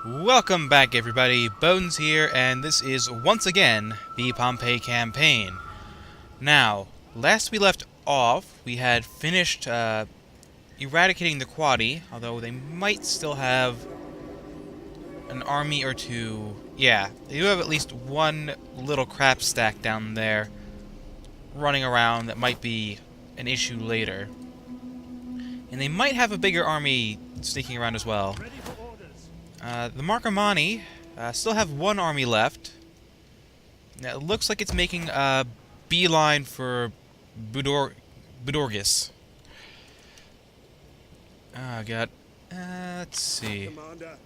Welcome back, everybody. Bones here, and this is once again the Pompey campaign. Now, last we left off, we had finished eradicating the Quadi, although they might still have an army or two. Yeah, they do have at least one little crap stack down there running around that might be an issue later. And they might have a bigger army sneaking around as well. The Marcomanni still have one army left. Now, it looks like it's making a beeline for Budorgis. Oh, God. Let's see. I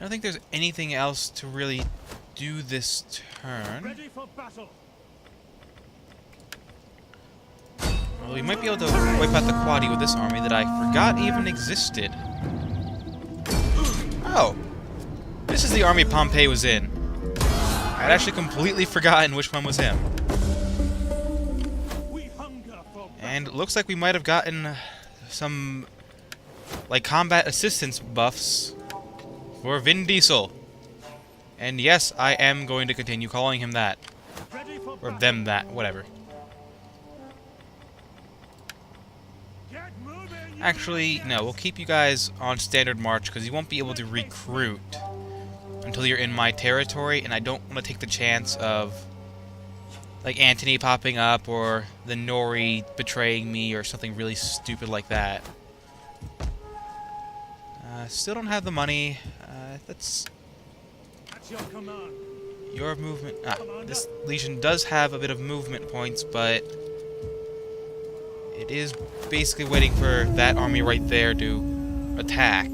don't think there's anything else to really do this turn. Ready for battle. Well, we might be able to wipe out the Quadi with this army that I forgot even existed. Oh, this is the army Pompey was in. I'd actually completely forgotten which one was him. And it looks like we might have gotten some, like, combat assistance buffs for Vin Diesel. And yes, I am going to continue calling him that. Or them that, whatever. Actually, no, we'll keep you guys on standard march because you won't be able to recruit until you're in my territory, and I don't want to take the chance of, like, Antony popping up or the Nori betraying me or something really stupid like that. Still don't have the money. That's your movement. This legion does have a bit of movement points, but it is basically waiting for that army right there to attack.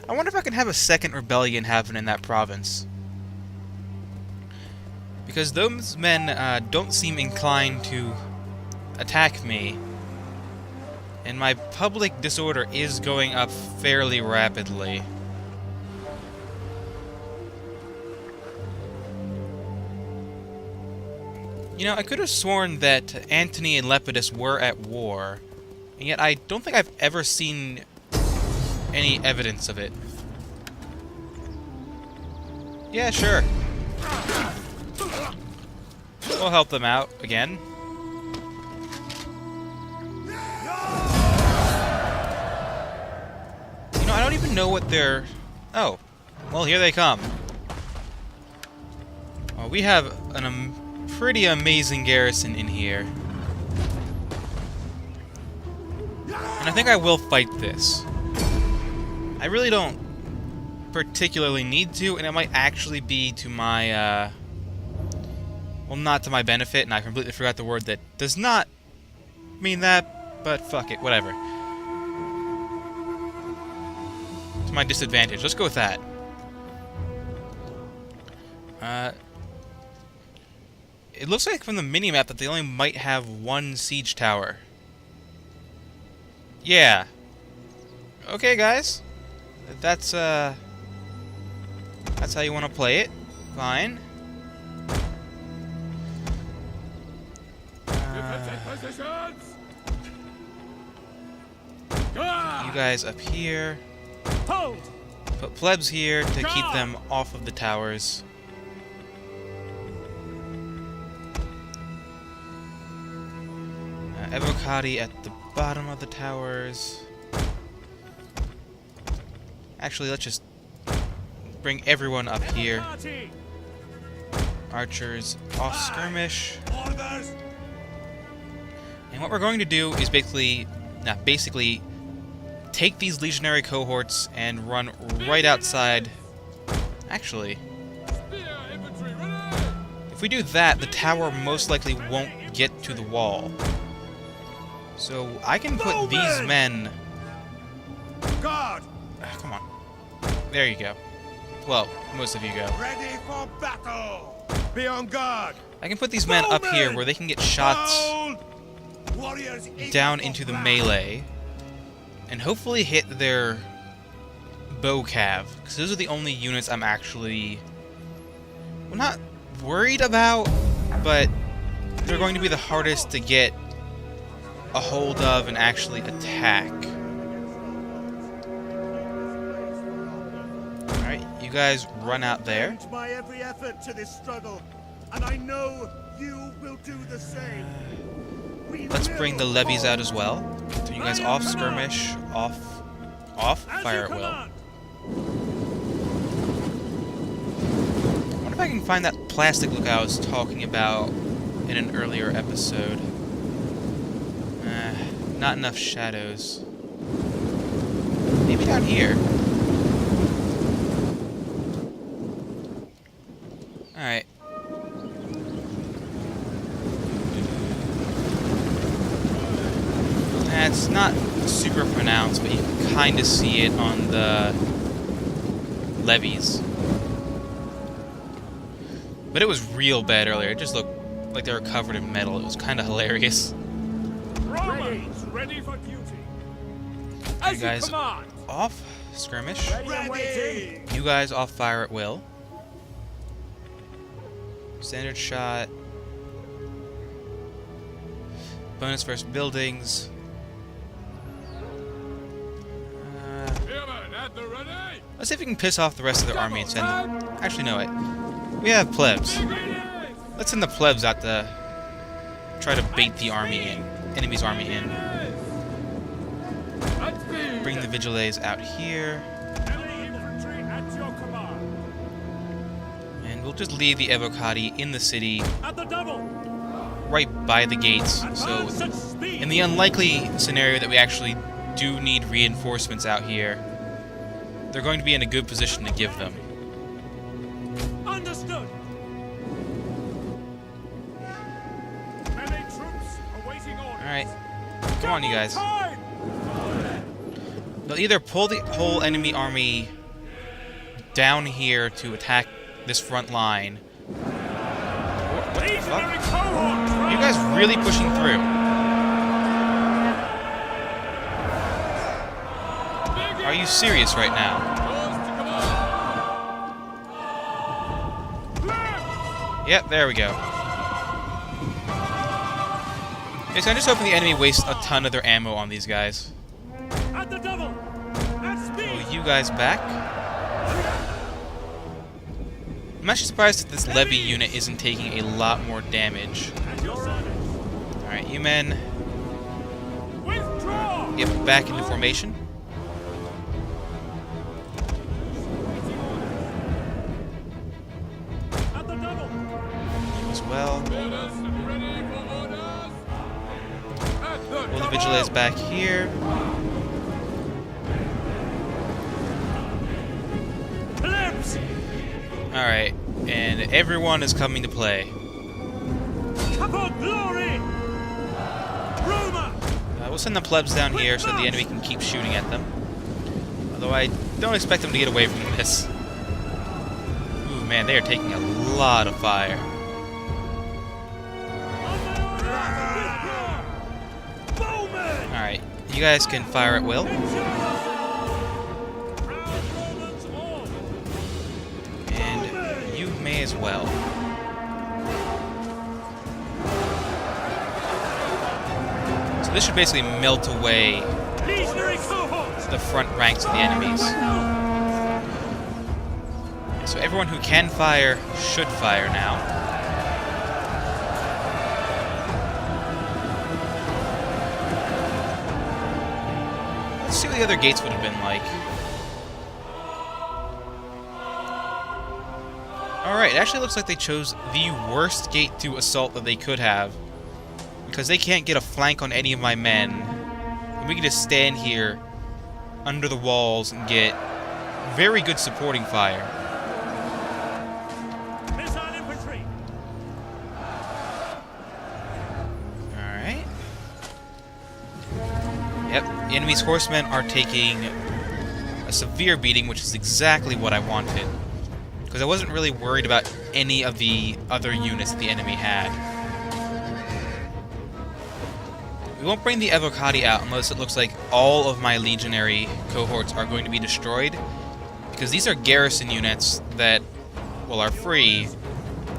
I wonder if I can have a second rebellion happen in that province. Because those men don't seem inclined to attack me. And my public disorder is going up fairly rapidly. You know, I could have sworn that Antony and Lepidus were at war, and yet I don't think I've ever seen any evidence of it. Yeah, sure. We'll help them out again. You know, I don't even know what they're... Oh, well, here they come. Well, we have an pretty amazing garrison in here. And I think I will fight this. I really don't particularly need to, and it might actually be to my, well, not to my benefit, and I completely forgot the word that does not mean that, but fuck it, whatever. To my disadvantage. Let's go with that. It looks like from the minimap that they only might have one siege tower. Yeah. Okay, guys. That's how you want to play it. Fine. You guys up here. Put plebs here to keep them off of the towers. Evocati at the bottom of the towers. Actually, let's just bring everyone up here. Archers off skirmish. And what we're going to do is basically take these legionary cohorts and run right outside. Actually, if we do that, the tower most likely won't get to the wall. So I can put these men... Guard! Come on. There you go. Well, most of you go. Ready for battle! Be on guard! I can put these men up here where they can get shots down into the melee and hopefully hit their bow cav, because those are the only units I'm actually, well, not worried about, but they're going to be the hardest to get a hold of and actually attack. Alright, you guys run out there. Change my every effort to this struggle, and I know you will do the same. Let's bring the levies out as well. So you guys off skirmish, off, fire at will. I wonder if I can find that plastic lookout I was talking about in an earlier episode. Not enough shadows. Maybe down here. Alright. It's not super pronounced, but you can kind of see it on the levees. But it was real bad earlier. It just looked like they were covered in metal. It was kind of hilarious. Romans, ready for duty. You guys off skirmish. Ready. You guys off fire at will. Standard shot. Bonus first buildings. Let's see if we can piss off the rest of their army and send them. Actually, no, wait. We have plebs. Let's send the plebs out to try to bait the army in. Enemy's army in. Bring the Vigiles out here. And we'll just leave the Evocati in the city. Right by the gates. So, in the unlikely scenario that we actually do need reinforcements out here, they're going to be in a good position to give them. Understood. Alright. Come on, you guys. They'll either pull the whole enemy army down here to attack this front line. What the fuck? Are you guys really pushing through? Are you serious right now? Yep, there we go. Okay, so I'm just hoping the enemy wastes a ton of their ammo on these guys. Pull you guys back. I'm actually surprised that this levy unit isn't taking a lot more damage. Alright, you men. Get back into formation. As well. Pull the Vigiles back here. Alright, and everyone is coming to play. We'll send the plebs down here so the enemy can keep shooting at them. Although I don't expect them to get away from this. Ooh, man, they are taking a lot of fire. Alright, you guys can fire at will. And you may as well. So this should basically melt away the front ranks of the enemies. So everyone who can fire should fire now. Let's see what the other gates would have been like. Alright, it actually looks like they chose the worst gate to assault that they could have. Because they can't get a flank on any of my men. And we can just stand here under the walls and get very good supporting fire. Alright. Yep, the enemy's horsemen are taking a severe beating, which is exactly what I wanted. Because I wasn't really worried about any of the other units that the enemy had. We won't bring the Evocati out unless it looks like all of my legionary cohorts are going to be destroyed. Because these are garrison units that, well, are free.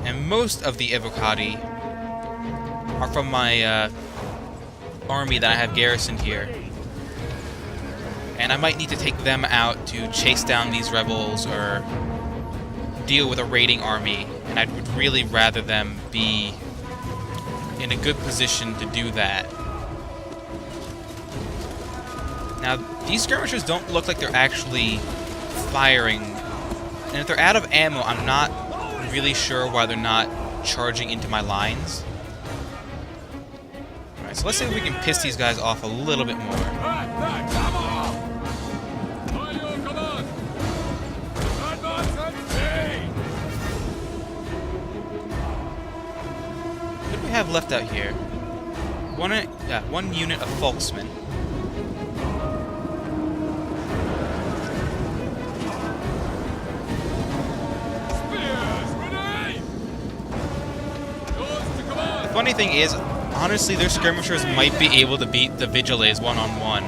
And most of the Evocati are from my army that I have garrisoned here. And I might need to take them out to chase down these rebels or deal with a raiding army. And I would really rather them be in a good position to do that. Now, these skirmishers don't look like they're actually firing. And if they're out of ammo, I'm not really sure why they're not charging into my lines. Alright, so let's see if we can piss these guys off a little bit more. What do we have left out here? One unit of Folksmen. The funny thing is, honestly, their skirmishers might be able to beat the Vigiles one-on-one.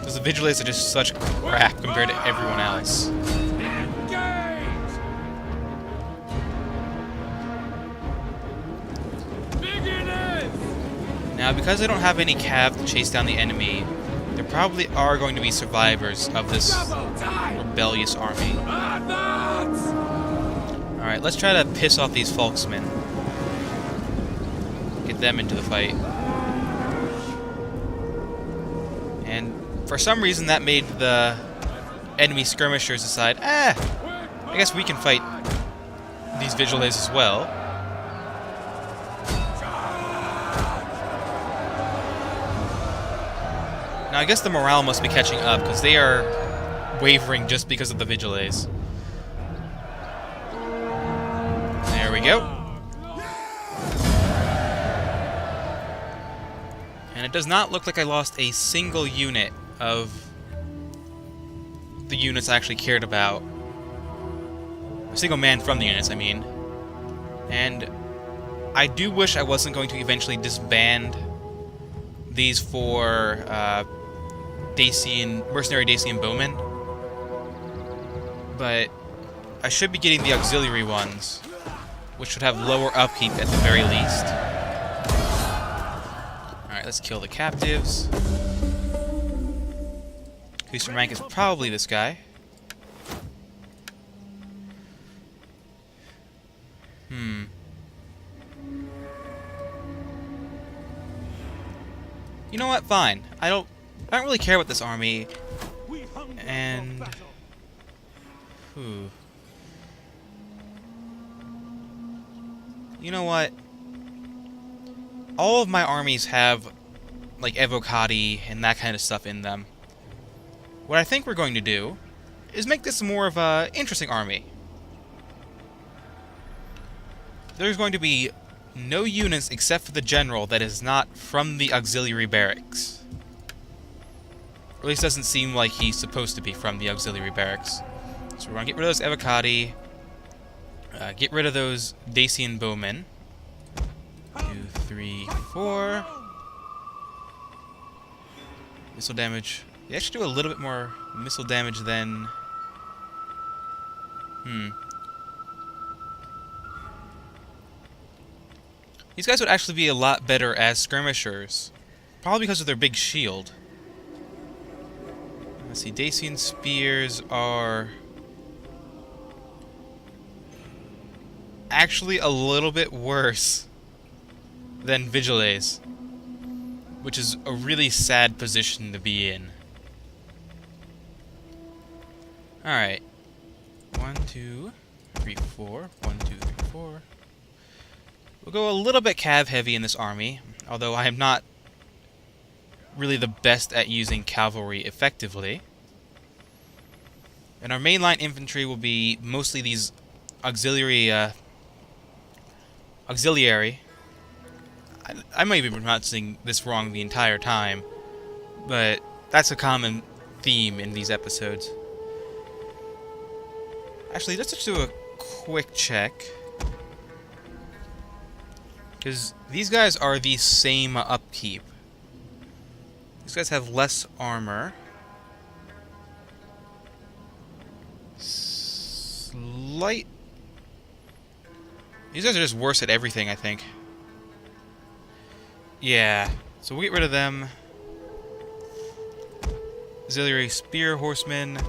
Because the Vigiles are just such crap compared to everyone else. Now, because I don't have any cav to chase down the enemy, there probably are going to be survivors of this rebellious army. Alright, let's try to piss off these Folksmen. Get them into the fight. And for some reason that made the enemy skirmishers decide, I guess we can fight these Vigiles as well. Now I guess the morale must be catching up, because they are wavering just because of the Vigiles. There we go. And it does not look like I lost a single unit of the units I actually cared about. A single man from the units, I mean. And I do wish I wasn't going to eventually disband these four mercenary Dacian bowmen. But I should be getting the auxiliary ones, which should have lower upkeep at the very least. Alright, let's kill the captives. Who's from rank is probably this guy. You know what? Fine. I don't really care about this army. And you know what? All of my armies have like Evocati and that kind of stuff in them. What I think we're going to do is make this more of an interesting army. There's going to be no units except for the general that is not from the auxiliary barracks. Or at least doesn't seem like he's supposed to be from the auxiliary barracks. So we're going to get rid of those Evocati. Get rid of those Dacian bowmen. 2, 3, 4. Missile damage. They actually do a little bit more missile damage than... These guys would actually be a lot better as skirmishers. Probably because of their big shield. Let's see, Dacian spears are... actually a little bit worse than Vigiles. Which is a really sad position to be in. Alright. 1, 2, 3, 4. 1, 2, 3, 4. We'll go a little bit cav heavy in this army, although I am not really the best at using cavalry effectively. And our mainline infantry will be mostly these auxiliary. I might be pronouncing this wrong the entire time, but that's a common theme in these episodes. Actually, let's just do a quick check. Because these guys are the same upkeep. These guys have less armor. Slight These guys are just worse at everything, I think. Yeah, so we'll get rid of them. Auxiliary spear horsemen.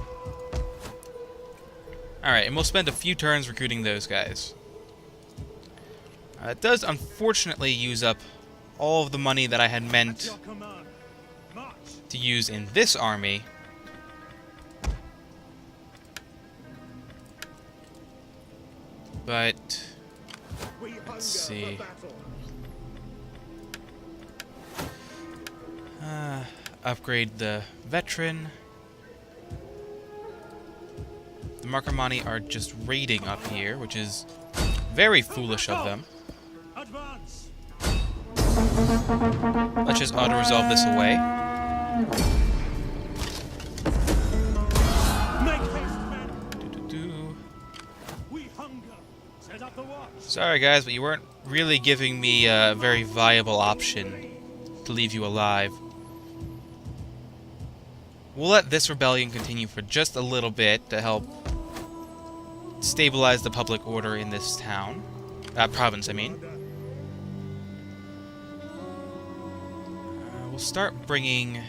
Alright, and we'll spend a few turns recruiting those guys. It does unfortunately use up all of the money that I had meant to use in this army. But let's see. Upgrade the veteran. The Marcomanni are just raiding up here, which is very foolish of them. Let's just auto-resolve this away. Sorry guys, but you weren't really giving me a very viable option to leave you alive. We'll let this rebellion continue for just a little bit to help stabilize the public order in this town. Province, I mean. We'll start bringing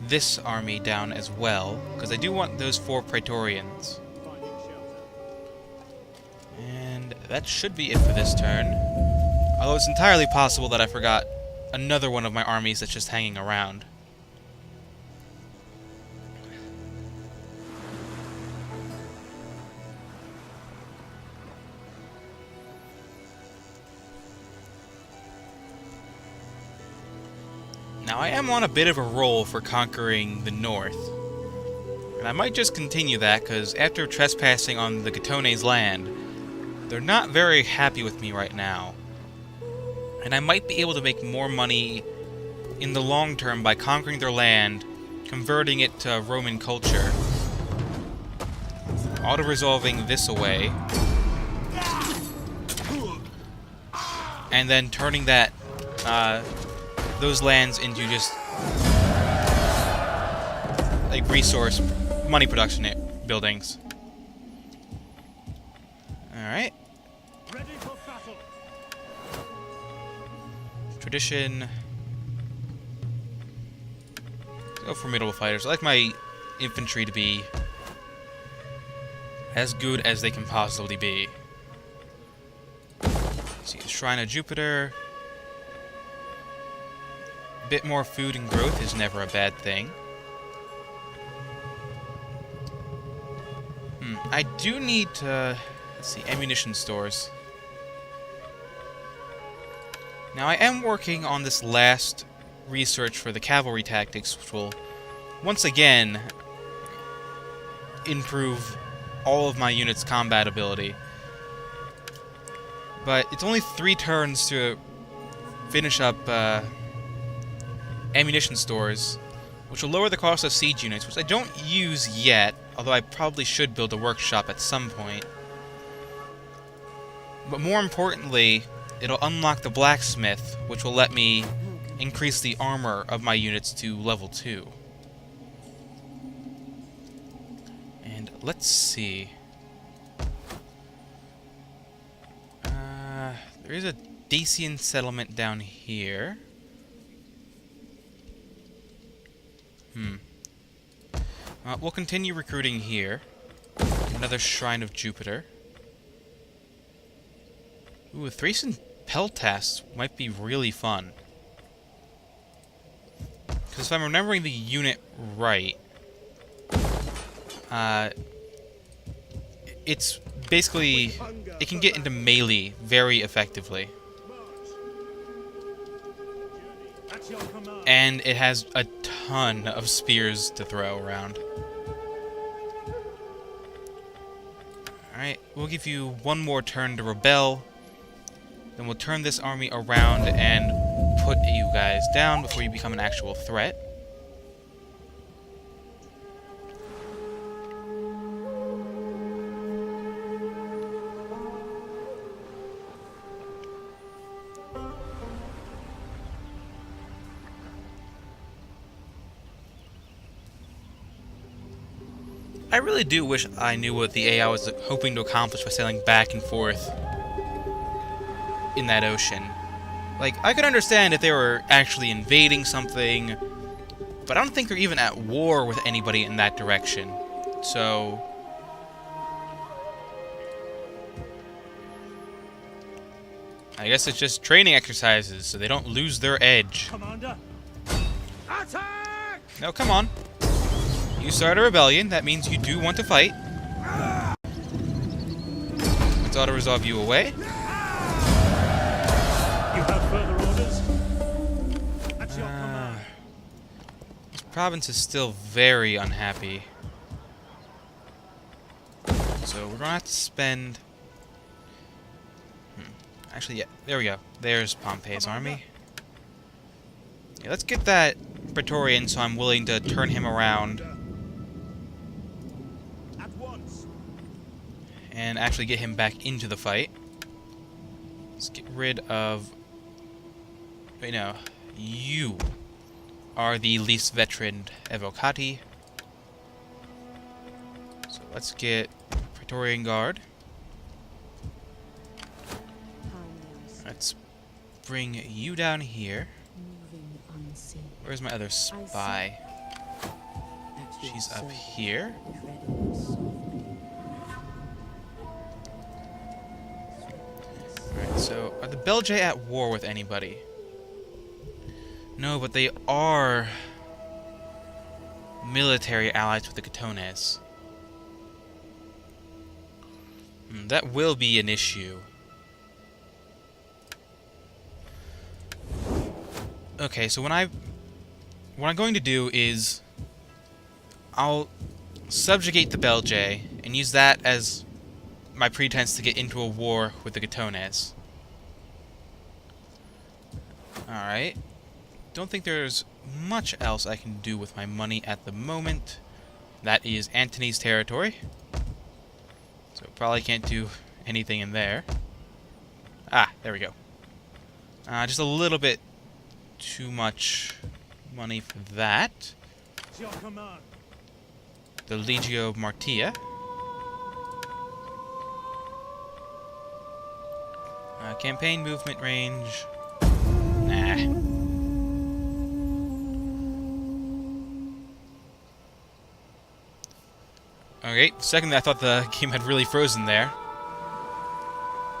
this army down as well, because I do want those 4 Praetorians. And that should be it for this turn. Although it's entirely possible that I forgot another one of my armies that's just hanging around. Now, I am on a bit of a roll for conquering the north. And I might just continue that, because after trespassing on the Gatones' land, they're not very happy with me right now. And I might be able to make more money in the long term by conquering their land, converting it to Roman culture, auto-resolving this away, and then turning that, those lands into just like resource money production buildings. Alright. Tradition. Go formidable fighters. I like my infantry to be as good as they can possibly be. Let's see, Shrine of Jupiter. A bit more food and growth is never a bad thing. I do need to... Let's see, ammunition stores. Now, I am working on this last research for the cavalry tactics, which will, once again, improve all of my units' combat ability. But it's only 3 turns to finish up ammunition stores, which will lower the cost of siege units, which I don't use yet, although I probably should build a workshop at some point. But more importantly, it'll unlock the blacksmith, which will let me increase the armor of my units to level 2. And let's see. There is a Dacian settlement down here. We'll continue recruiting here. Another Shrine of Jupiter. Ooh, a Thracian Peltas might be really fun. Because if I'm remembering the unit right, it's basically... It can get into melee very effectively. And it has a ton of spears to throw around. Alright, we'll give you one more turn to rebel. Then we'll turn this army around and put you guys down before you become an actual threat. I really do wish I knew what the AI was hoping to accomplish by sailing back and forth in that ocean. Like, I could understand if they were actually invading something, but I don't think they're even at war with anybody in that direction. So I guess it's just training exercises so they don't lose their edge. Commander, attack! No, come on. You start a rebellion, that means you do want to fight. Let's auto-resolve you away. You have further orders? At your command. This province is still very unhappy. So we're gonna have to spend... Actually, yeah, there we go. There's Pompey's army. Yeah, let's get that Praetorian so I'm willing to turn him around At once. and actually get him back into the fight. Let's get rid of... Wait, no. You are the least veteran Evocati. So let's get Praetorian Guard. Let's bring you down here. Where's my other spy? She's up here. Alright, so are the Belgae at war with anybody? No, but they are military allies with the Catones. That will be an issue. Okay, so what I'm going to do is I'll subjugate the Belgae and use that as my pretense to get into a war with the Catones. Alright. Don't think there's much else I can do with my money at the moment. That is Antony's territory. So probably can't do anything in there. Ah, there we go. Just a little bit too much money for that. At your command. The Legio Martia. Campaign movement range. Nah. Okay, second I thought the game had really frozen there.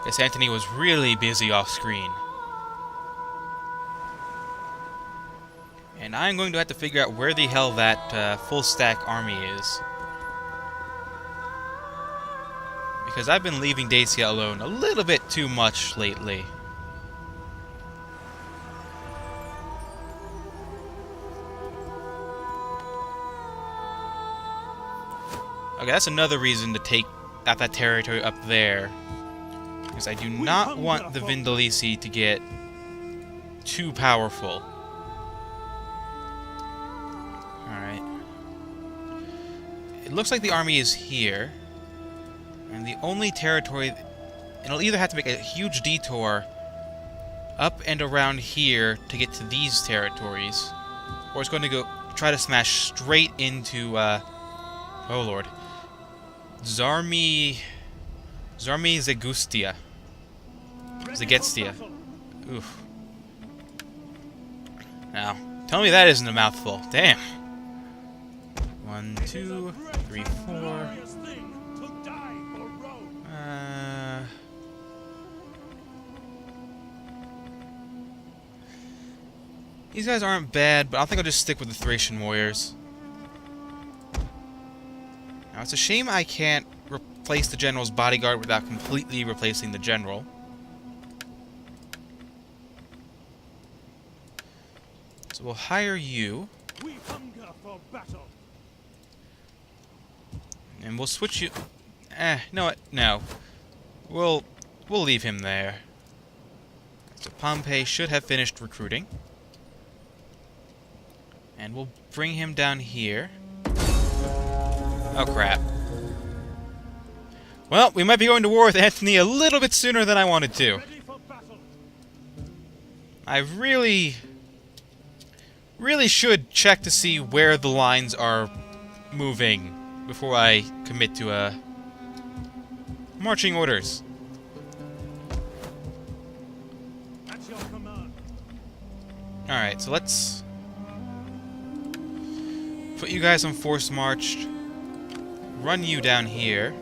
Guess Antony was really busy off screen. And I'm going to have to figure out where the hell that full stack army is. Because I've been leaving Dacia alone a little bit too much lately. Okay, that's another reason to take out that territory up there. Because I do not want the Vindelici to get too powerful. Alright. It looks like the army is here. And the only territory... It'll either have to make a huge detour up and around here to get to these territories. Or it's going to go try to smash straight into, oh lord. Zarmizegetusa. Zagetusa. Oof. Now, tell me that isn't a mouthful. Damn. 1, 2, 3, 4. These guys aren't bad, but I think I'll just stick with the Thracian warriors. Now, it's a shame I can't replace the general's bodyguard without completely replacing the general. So we'll hire you. We hunger for battle. And we'll switch you... know what? No. We'll leave him there. So Pompey should have finished recruiting. And we'll bring him down here. Oh, crap. Well, we might be going to war with Antony a little bit sooner than I wanted to. I really should check to see where the lines are moving before I commit to marching orders. At your command. Alright, so let's put you guys on force march, run you down here.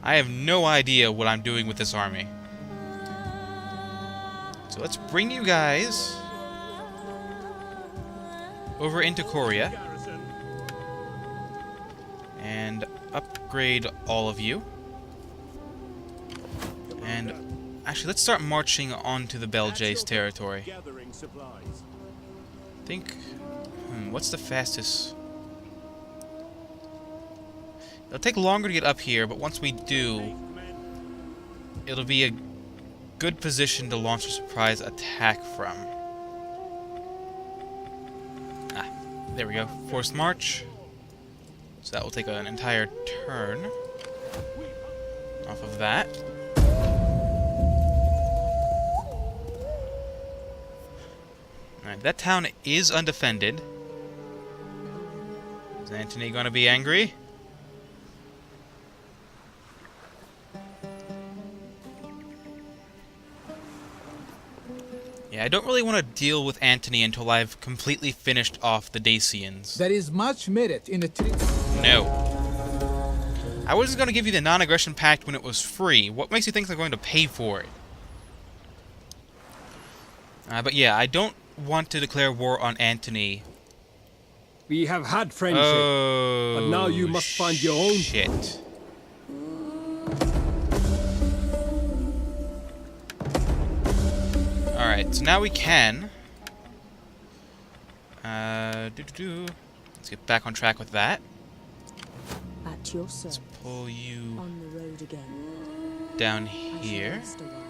I have no idea what I'm doing with this army. So let's bring you guys over into Korea Garrison. and upgrade all of you. And actually, let's start marching onto the Belgae's territory. Gathering supplies. I think... what's the fastest? It'll take longer to get up here, but once we do, it'll be a good position to launch a surprise attack from. Ah, there we go. Forced march. So that will take an entire turn off of that. Alright, that town is undefended. Is Antony gonna be angry? Yeah, I don't really want to deal with Antony until I've completely finished off the Dacians. There is much merit in a treaty. No. I wasn't going to give you the non-aggression pact when it was free. What makes you think they're going to pay for it? But yeah, I don't want to declare war on Antony. We have had friendship, Oh, but now you must find your own. Shit. Alright, so now we can... Let's get back on track with that. At your service. Pull you On the road again. down I shall here. rest a while.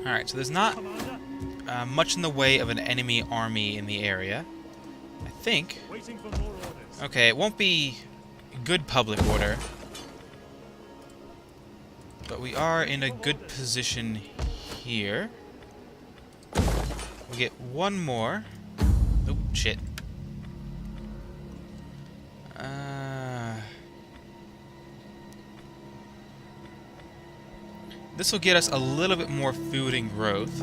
Alright, so there's not Commander, much in the way of an enemy army in the area. I think. waiting for more orders. Okay, it won't be good public order. But we are in a good position here. We'll get one more. Oh, shit. This will get us a little bit more food and growth.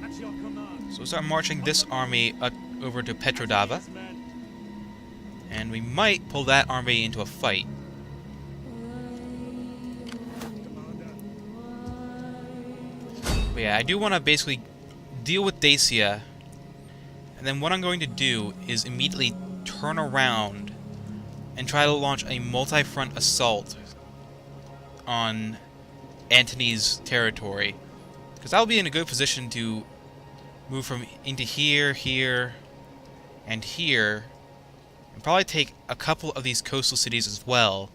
At your command. So we'll start marching this army over to Petrodava. And we might pull that army into a fight. But yeah, I do want to basically deal with Dacia. And then what I'm going to do is immediately turn around and try to launch a multi-front assault on Antony's territory. Because I'll be in a good position to move from into here, here, and here. And probably take a couple of these coastal cities as well.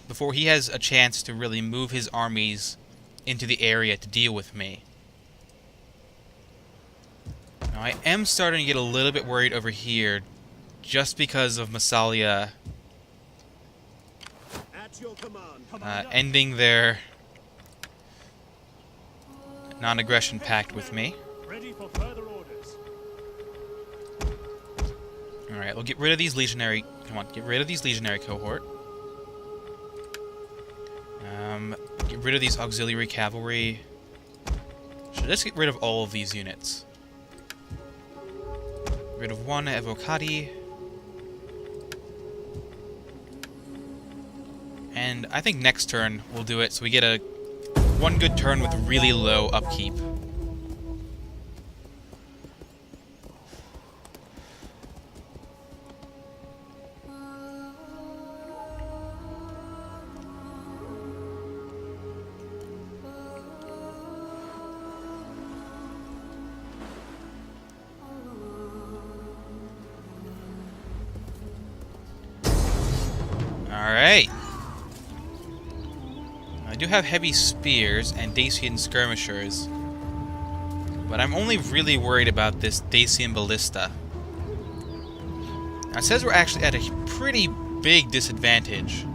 Before he has a chance to really move his armies into the area to deal with me. Now I am starting to get a little bit worried over here, just because of Massalia At your command. ending their non-aggression pact with me. Ready for further orders. Alright, we'll get rid of these legionary... Come on, get rid of these legionary cohort. Get rid of these auxiliary cavalry. Should I just get rid of all of these units? Get rid of one evocati. And I think next turn we'll do it so we get a one good turn with really low upkeep. Alright. I do have heavy spears and Dacian skirmishers, but I'm only really worried about this Dacian ballista. Now it says we're actually at a pretty big disadvantage.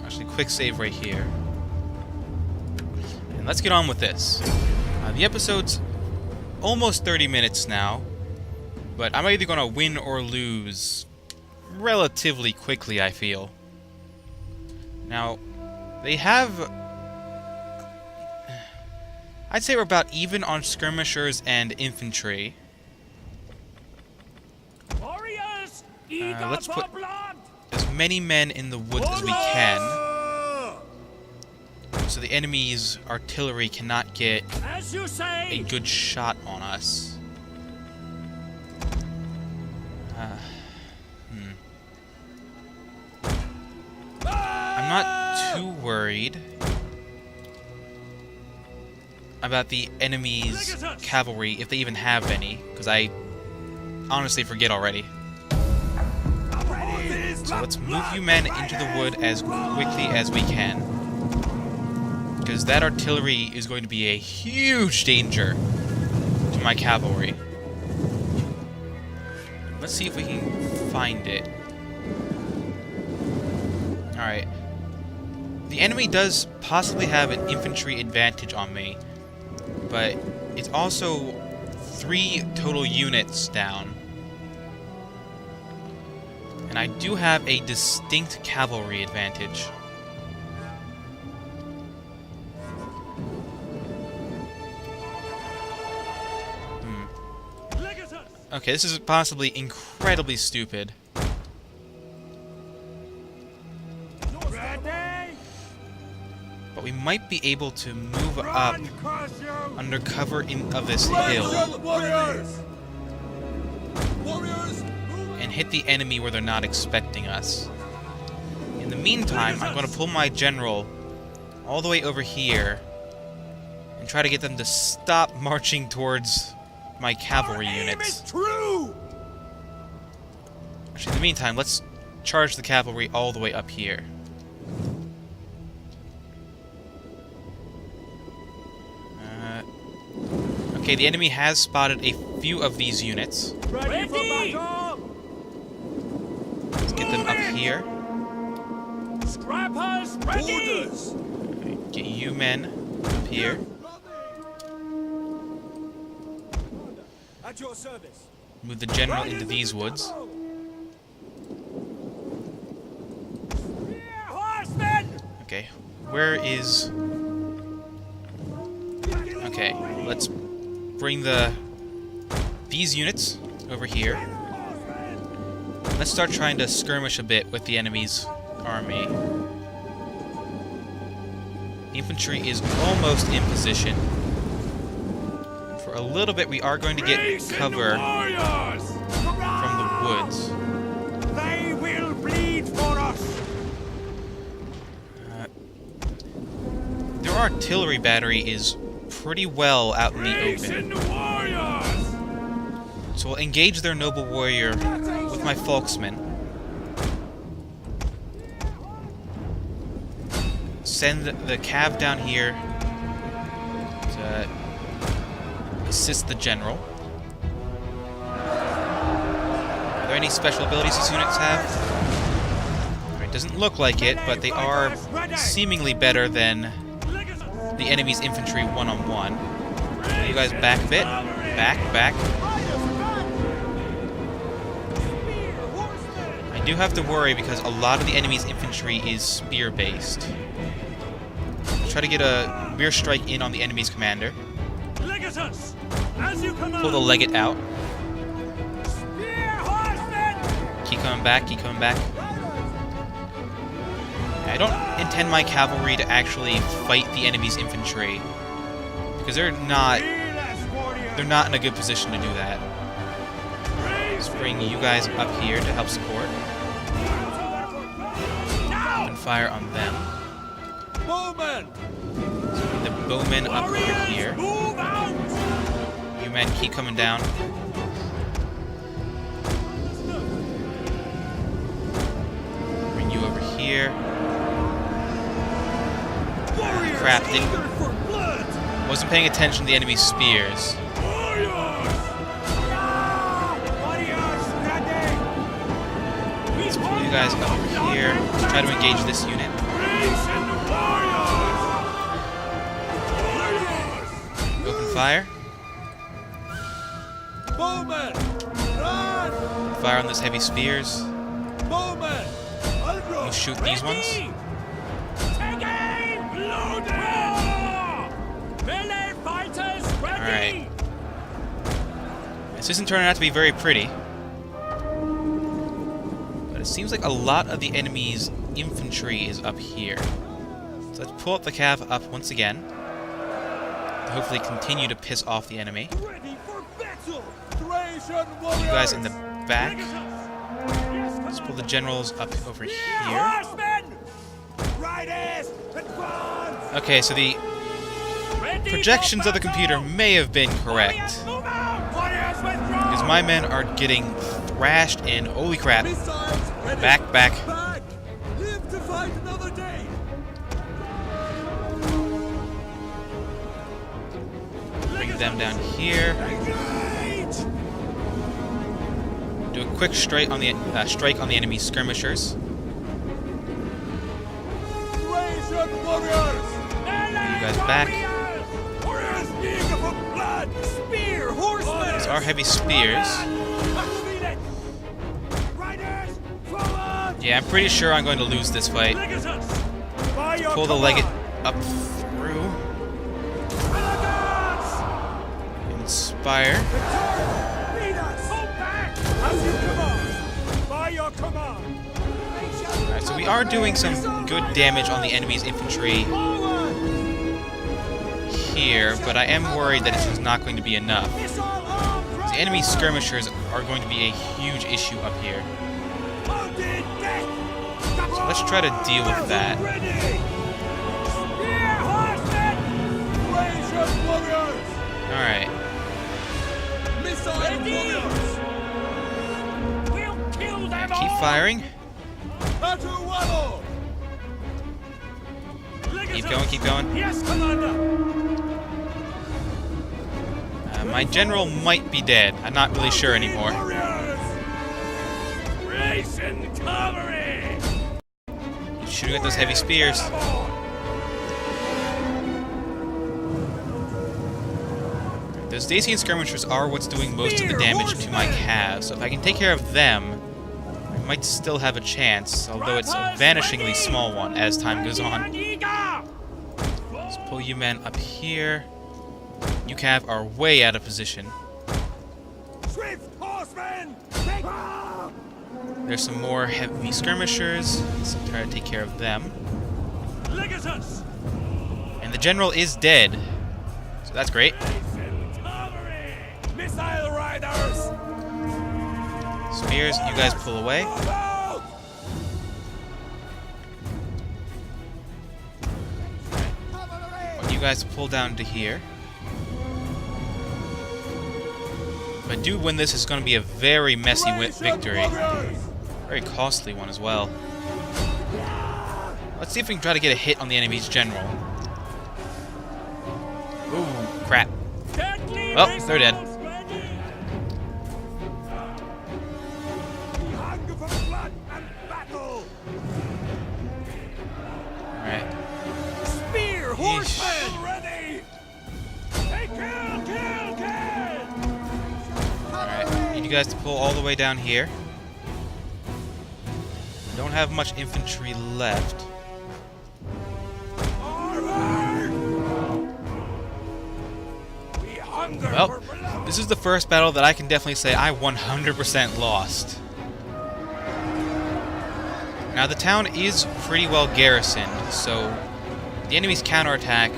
Actually, quick save right here. And let's get on with this. The episode's almost 30 minutes now, but I'm either going to win or lose relatively quickly, I feel. Now, they have... I'd say we're about even on skirmishers and infantry. Warriors, Let's put as many men in the woods as we can, so the enemy's artillery cannot get as you a say. good shot on us. I'm not too worried about the enemy's cavalry, if they even have any, because I honestly forget already. So let's move you men into the wood as quickly as we can, because that artillery is going to be a huge danger to my cavalry. Let's see if we can find it. Alright. The enemy does possibly have an infantry advantage on me, but it's also 3 total units down. And I do have a distinct cavalry advantage. Okay, this is possibly incredibly stupid. But we might be able to move up under cover of this hill and hit the enemy where they're not expecting us. In the meantime, I'm going to pull my general all the way over here and try to get them to stop marching towards my cavalry units. Actually, in the meantime, let's charge the cavalry all the way up here. Okay, the enemy has spotted a few of these units. Ready! Let's get them up here. Scrappers, ready! Get you men up here. At your service. Move the general into these woods. Horsemen! Okay, where is... Okay, let's bring these units over here. Let's start trying to skirmish a bit with the enemy's army. The infantry is almost in position. For a little bit, we are going to get cover from the woods. They will bleed for us. Their artillery battery is pretty well out in the open. So we'll engage their noble warrior with my folksmen. Send the cav down here to assist the general. Are there any special abilities these units have? It doesn't look like it, but they are seemingly better than the enemy's infantry one-on-one. You guys back a bit. Back. I do have to worry because a lot of the enemy's infantry is spear-based. Try to get a rear strike in on the enemy's commander. Pull the legate out. Keep coming back. I don't intend my cavalry to actually fight the enemy's infantry, because they're not in a good position to do that. Let's bring you guys up here to help support. And fire on them. Bowmen! Let's bring the bowmen up over here. You men keep coming down. Bring you over here. Crap, wasn't paying attention to the enemy's spears. Let's pull you guys up over here. Let's try to engage this unit. Open fire. Bowman! Run! Fire on those heavy spears. Bowman! You shoot these ones. Take aim! Loaded! Melee fighters ready! Alright. This isn't turning out to be very pretty. But it seems like a lot of the enemy's infantry is up here. So let's pull up the cav up once again. To hopefully continue to piss off the enemy. Ready for battle! Thracian You warriors! guys in the back. Let's pull the generals up over here. Horsemen! Riders! Advance! Okay, so the Ready projections for of the computer battle! may have been correct. Warriors, move out! Warriors, withdraw! Because my men are getting thrashed in. Holy crap. Missiles ready! Back, back. Back! Live to fight another day! Bring them down here. Engage! Do a quick strike on the enemy skirmishers. Thracian warriors! You guys back. Warriors eager for blood! Spear, horsemen! These are heavy spears. Riders, forward! Yeah, I'm pretty sure I'm going to lose this fight. Legacies! By your Pull the command! legate up through. Renegades! Inspire. Lead us! Hold back! As you command! By your command! Alright, so we are doing some good damage on the enemy's infantry Forward! here, but I am worried that it's not going to be enough. Missile arm! The enemy skirmishers are going to be a huge issue up here. Mounted death! So let's try to deal with that. Ready! Spear, horsemen! Thracian warriors! Alright. Missile warriors! We'll kill them all! Keep firing. Atuwalo! Keep going, keep going. Yes, Commander! My general might be dead. I'm not really sure anymore. Warriors! Thracian cavalry! Shooting at those heavy spears. Those Dacian skirmishers are what's doing most of the damage to my calves, so if I can take care of them, I might still have a chance, although it's a vanishingly small one as time goes on. Let's pull you men up here. You cav are way out of position. Swift horsemen! There's some more heavy skirmishers. Let's try to take care of them. Legacies! And the general is dead, so that's great. Thracian cavalry! Missile riders! Spears, you guys pull away. Move out! I want you guys to pull down to here. If I do win this, it's going to be a very messy victory. Very costly one as well. Let's see if we can try to get a hit on the enemy's general. Ooh, crap. Oh, they're dead. We hunger for blood and battle! Alright. Spear, horsemen! Ready! Hey, kill! Alright. Need you guys to pull all the way down here. Don't have much infantry left. We hunger Well, for blood! this is the first battle that I can definitely say I 100% lost. Now, the town is pretty well garrisoned, so the enemy's counterattack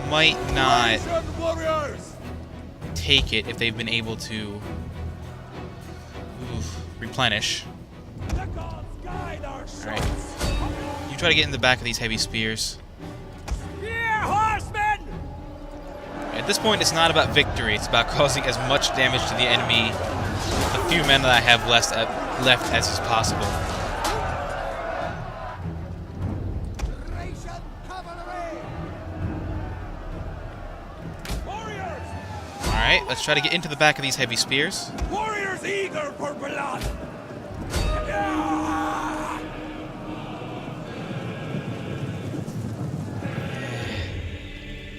might not Thracian warriors! take it if they've been able to replenish. The gods guide our Alright. shots! You try to get in the back of these heavy spears. Spear, horsemen! At this point, it's not about victory. It's about causing as much damage to the enemy, the few men that I have left as is possible. Thracian cavalry! Warriors! Alright, let's try to get into the back of these heavy spears. Warriors eager for blood!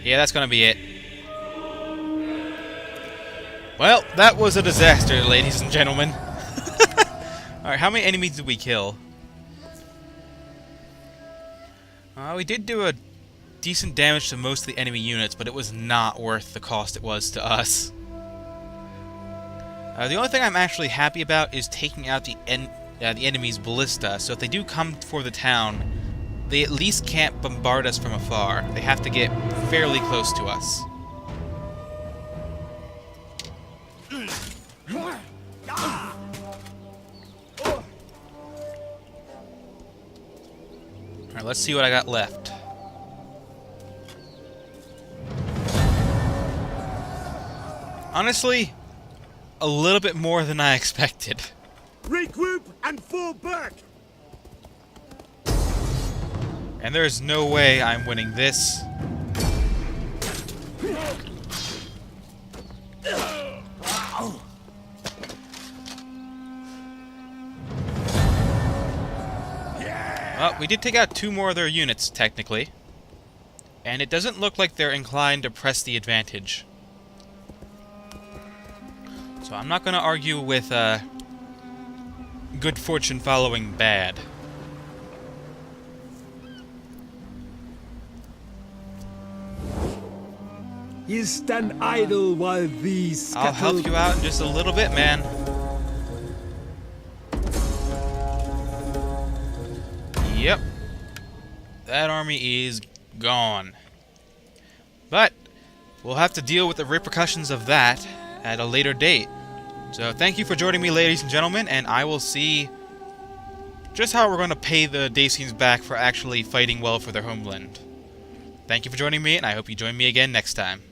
Yeah, that's gonna be it. Well, that was a disaster, ladies and gentlemen. Alright, how many enemies did we kill? We did do a decent damage to most of the enemy units, but it was not worth the cost it was to us. The only thing I'm actually happy about is taking out the enemy's ballista, so if they do come for the town, they at least can't bombard us from afar. They have to get fairly close to us. Alright, let's see what I got left. Honestly, a little bit more than I expected. Regroup and fall back! And there's no way I'm winning this. Well, we did take out 2 more of their units, technically. And it doesn't look like they're inclined to press the advantage. So I'm not going to argue with good fortune following bad. You stand idle while these I'll help you out in just a little bit, man. Yep. That army is gone. But we'll have to deal with the repercussions of that at a later date. So thank you for joining me, ladies and gentlemen, and I will see just how we're going to pay the Dacians back for actually fighting well for their homeland. Thank you for joining me, and I hope you join me again next time.